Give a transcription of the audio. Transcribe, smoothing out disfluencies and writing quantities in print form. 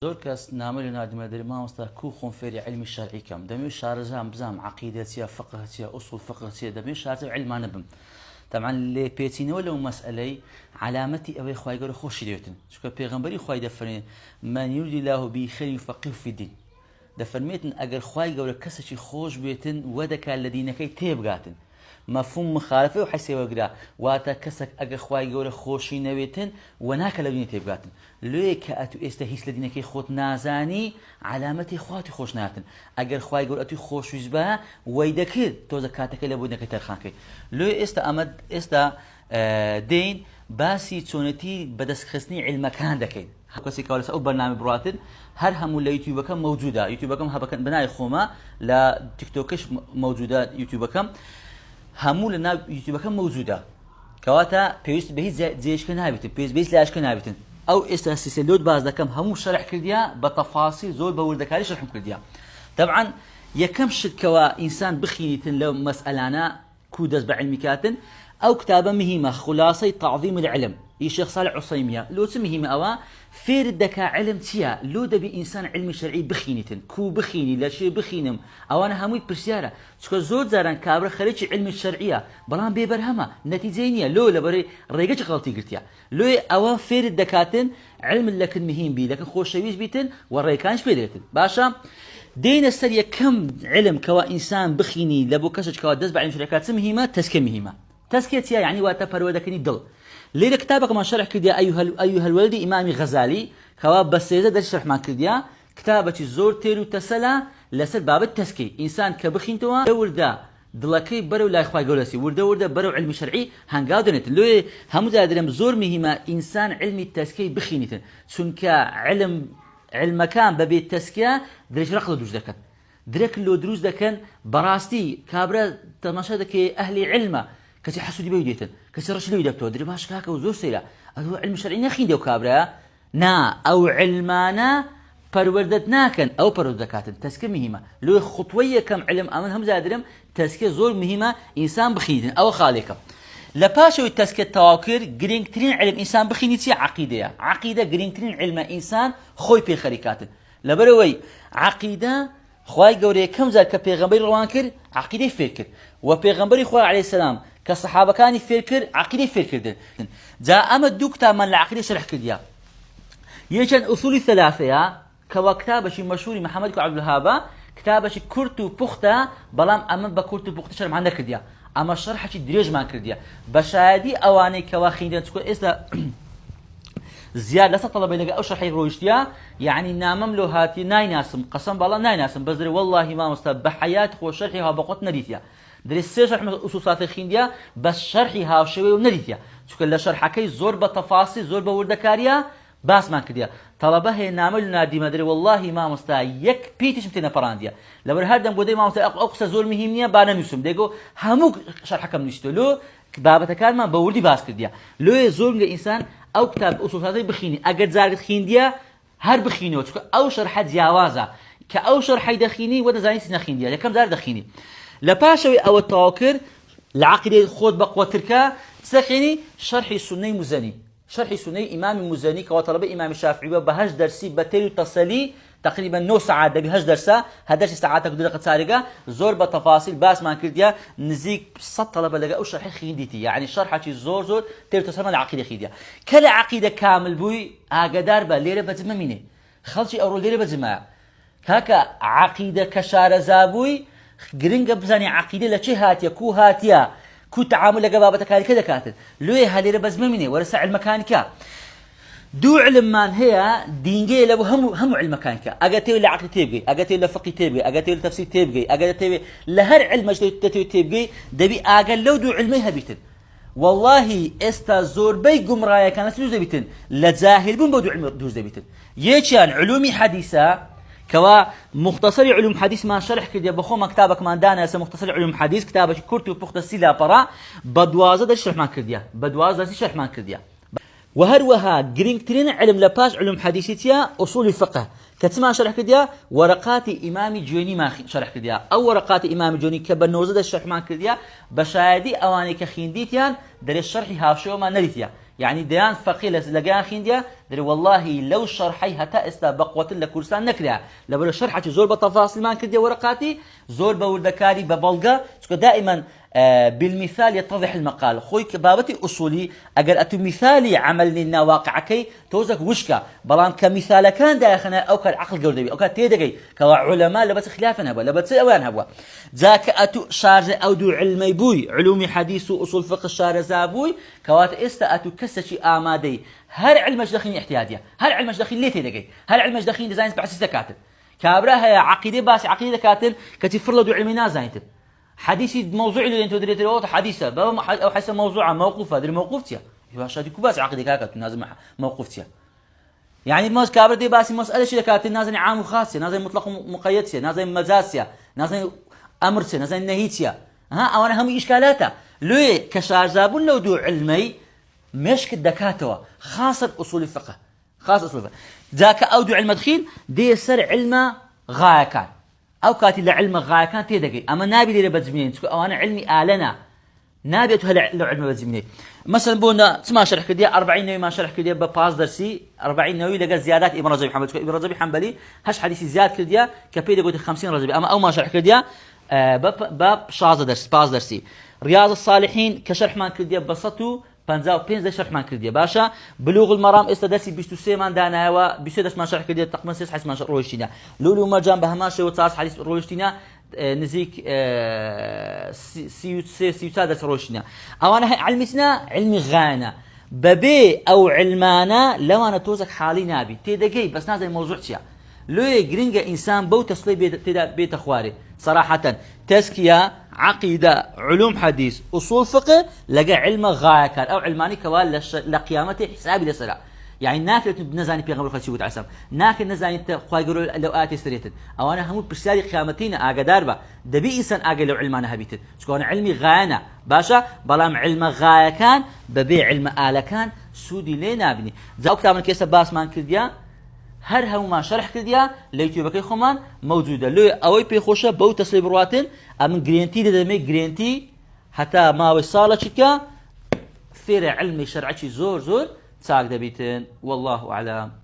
زۆر کەس نامە لە نادمەدەری مامۆستا کوو خۆم فێری علمی شەرعی کەم دەمێ شارەزام بزانم عەقیدە چییە فقه چییە ئوسوڵ فقه چییە دەمێ شارەزە علمانە بم طبعا لێ پێچینەوە لەو مەسئلەی علامەتی ئەوەی خوای گەورە خۆشی دەوێتن چونکە پێغەمبەری خوای دەفەرمێت من یورید الله به خیر یفقهه فی الدین دەفەرمێتن ئەگەر خوای گەورە کەسێکی خۆش بێتن وە دەکات لە دینەکەی تێبگاتن مفهوم مخالفة وحسي وقرا واتا كسك أجا خواي جورا خوشي نويتن وناك لو دين تبقاتن ليك أتو استهيس لدينك خود نازاني علامتي خواتي خوش ناتن أجا خواي جورا أتو خوش وزبا ويدكير توزا كاتك لابودنك ترخانك لو أمد دين باسي تونتي بدس خسني علم كان دكين كسي كوالس أو برنامج براتن هر هم لا يوتيوب كم موجودة يوتيوب كم هبكن بناي خوما لا تيك توكش موجودة يوتيوب كم همول لنا يوتيوب كم موجودة كواتا بيست بهيز زيش كنابتن بيست لاش كنابتن أو استاسيس اللود باز ده كم همو شرح كرديا بتفاصيل زول بورد كاري شرح كرديا طبعا يكم شكوا إنسان بخينيتن لو مسألة كودز بعلمكاتن أو كتابة مهمة خلاصة تعظيم العلم الشيخ صالح عصيمية لو مهمة أوا فير الدكا علم تيا لو دبي إنسان علمي شرعي بخينيتن كو بخيني لا شيء بخينم أو أنا هموي برسيارة تكو زود زاران كابر خليج علم الشرعية بلان بيبرهما نتيجينية لو لبري ريقش غلطي قلتيا لو أوا فير الدكاتن علم لكن مهم بي لكن خوش شويش بيتن والريكانش بيدرتن باشا دين السرية كم علم كوا إنسان بخيني لبو كسج كوا دز بعلم شركات مهمة تسكي مهمة تسكيتيا يعني واتا برودكني دل ليه كتابك ما شرح كديا أيها الولد إمام غزالي كوا بس يزيد شرح ما كديا كتابة الزور تيرو تسلا لسر باب التسكي إنسان كبخينتوا وردا دلكي برو لا إخوة جولسي وردا برو علم شرعي هنقادنت لو هم زادرم زور مهمة إنسان علم التسكي بخينتن سنك علم كان ببي التسكية دريش رقل دروز دكان درك لو دروز دكان براستي كابرا تماشى دكي أهل علمه كسي حسودي بيديتن كسي رشلي يدبتو دري باش كاكا وزور سيلا هو علم شرعي نخين ديو كابرا نا أو علمانا پروردتناكن أو پروردكاتن تسكي مهمة لو خطوية كم علم أمن هم زادرم تسكي زور مهمة إنسان بخينتن أو خالقه لباشو التسكي التواكر جرينكترين علم إنسان بخينتي عقيدة جرينكترين علم إنسان خوي بخريكاتن لبروي عقيدة خواي جوري كم زال كبيغمبري روانكر عقيدة فكر وبيغمبري خوي عليه السلام كصحابة كان فكر عقيدة فكر جاء أمد دكتور من العقيدة شرح كرديا يجن أصول ثلاثة كوكتابة مشهور محمد عبد الوهاب كتابة كرتو بوختا بلام أمد بكرتو بوختا شرح معنا كرديا أما شرح دريج ما كرديا بشادي أواني كواخين تكون إسلا زيادة لسه طلب لك أو شرحي رويشتيا يعني نامم له هاتي نايناسم قسم بالله نايناسم بزري والله ما مستب حياتي خو شرحها بقوت نديتيا درس شرح أصوصات الخينديا بس شرحي ها شوي ونديتيا تقول شرحكي زور بتفاصيل زور بوردكاريا باس ما كديا طلبه هي نعمل نادي مدري والله ما مستا يك بيتش متنا برانديا لو هردم بودي ما مستا اقصى زور مهمنيه بانا نسم ديغو همو شرحكم نشتلو بابته كان ما بوردي باس كديا لو زور انسان او كتاب اصوصات بخيني اجد زارت خينديا هر بخيني او شرح جوازا كاو شرح دخيني ودا زاني سنخينديا كم زار دخيني لباشوي او التواكر العقيده خود بقوه تركا تسخيني شرح السني مزني شرح سني إمام مزني كوطلب إمام الشافعي وبهج درسي بتلو تصلي تقريبا 9 ساعات بهج درسا هداش ساعات قد قد سارقة زور بتفاصيل باس ما كرديا نزيك صد طلبة لقى أو شرح خينديتي يعني شرحة زور تلو تصلي العقيدة خيديا كلا عقيدة كامل بوي أقدر بليرة بزممينه خلشي أورو ليرة بزما هكا عقيدة كشار زابوي جرينجا بزاني عقيدة لشي هاتيا كو هاتيا كو تعامل لقى بابا تكاري كذا كاتل لوي هاليرة بزممينه ورسع المكانكا دو علم مان هي دينجي لو هم علم مكانكا اجاتي له عقل تيبغي اجاتي له فقه تيبغي اجاتي له تفسير تيبغي اجاتي لهر علم تيبغي دبي اقل لو دو علمي هبيتن والله استا زور بي قمرايا كانت دوز بيتن لجاهل بن بدو علم دوز بيتن يجان علومي حديثه كوا مختصر علوم حديث ما شرح كده بخو مكتابك ما دانا اسمه مختصر علوم حديث كتابك كرتو بوخت سيلا برا بدوازه ده شرح ما كرديا بدوازه شرح ما كرديا وهروها جرينكترين علم لباش علوم حديثيتيا اصول الفقه كتما شرح كرديا ورقات امام جوني ما شرح كرديا او ورقات امام جوني كبنوزه ده شرح ما كرديا بشاهدي اواني كخينديتيان در الشرح هاشو ما نريتيا يعني ديان فقيه لقيان خينديا دري والله لو شرحي هتا استا بقوة لكورسان نكريا لو شرحتي زور بتفاصيل ما كرديا ورقاتي زور بوردكاري ببلغا دائما بالمثال يتضح المقال خوي كبابتي أصولي أجر أتو مثالي عمل لنا واقعكي توزك وشكا بلان كمثال كان داخنا أو كالعقل جودبي أو كتيدقي كعلماء لبس خلافنا هبوا لبس أوان هبوا ذاك أتو شارز أو دو علمي بوي علومي حديث وأصول فقه الشارز أبوي كوات استا أتو كسشي آمادي هر علمش دخيني احتياجية هر علمش دخين ليه تيدقي هر علمش دخين ديزاينز بعسس كاتب كابراها يا عقيدة بس عقيدة كاتب كتفر له دو علمي نازاينتب حديثي موضوع اللي انتو دريت له حديثه او حسب موضوعه موقوفه دري موقوفتيا باش هذيك باس عقدي كاكا نازل موقوفتيا يعني موس كابر دي باس مساله شي كانت نازل عام وخاص نازل مطلق مقيد نازل مجازيا نازل امر نازل نهيتيا ها او انا هم اشكالاته لو كشارزابون لو دو علمي مش كدكاتوا خاصه اصول الفقه خاصه اصول الفقه ذاك او دو علم دخيل دي سر علم غايه كان او كاتي لعلم غايه كان تيدقي اما نابي لي بزمين او انا علمي النا نابي هل علم بزمين مثلا بونا تسمع شرح كديه 40 نووي ما شرح كديه بباز درسي 40 نووي لقى زيادات ابن رجب محمد ابن رجب حنبلي هش حديث زياد كديه كبيده قلت 50 رجب اما او ما شرح كديه باب شاذ درس باز درسي رياض الصالحين كشرح ما كديه بسطو 55 شرح ما كرديه باشا بلوغ المرام استدرسي 23 مان داناوا 23 ما شرح كرديه تقريبا 6 حديث ما شرح رويشتينا لولو ما جنب هماشه وتصاص حديث رويشتينا نزيك سي درس رويشتينا او انا علمتنا علمي غانا ببي او علمانا لو انا توزك حالي نابي تيدقي بس نازل موضوع تيا لو جرينجا انسان بو تصلي بيت اخواري صراحه تزكيه عقيدة علوم حديث أصول فقه لقى علم غاية كان أو علماني كوال لقيامته حسابي لسرع يعني ناكل نزاني بيغمر خلشي وتعسم ناكل نزاني تخواي يقولوا لو آتي سريتن أو أنا همو برسالي قيامتين آقا داربا دبي إنسان آقا لو علمانا هبيتن سكون علمي غاينا باشا بلام علم غاية كان ببيع علم آلة كان سودي لينا بني زاو كتاب من كيسة باس مان كرديا هر هما شرح كرديا ليتوبكي خمان موجوده لو اوي بي خوشه بو تسلي برواتن ام جرينتي دمي جرينتي حتى ما وصاله شكا فير علمي شرعي زور زور تساق دبيتن والله اعلم.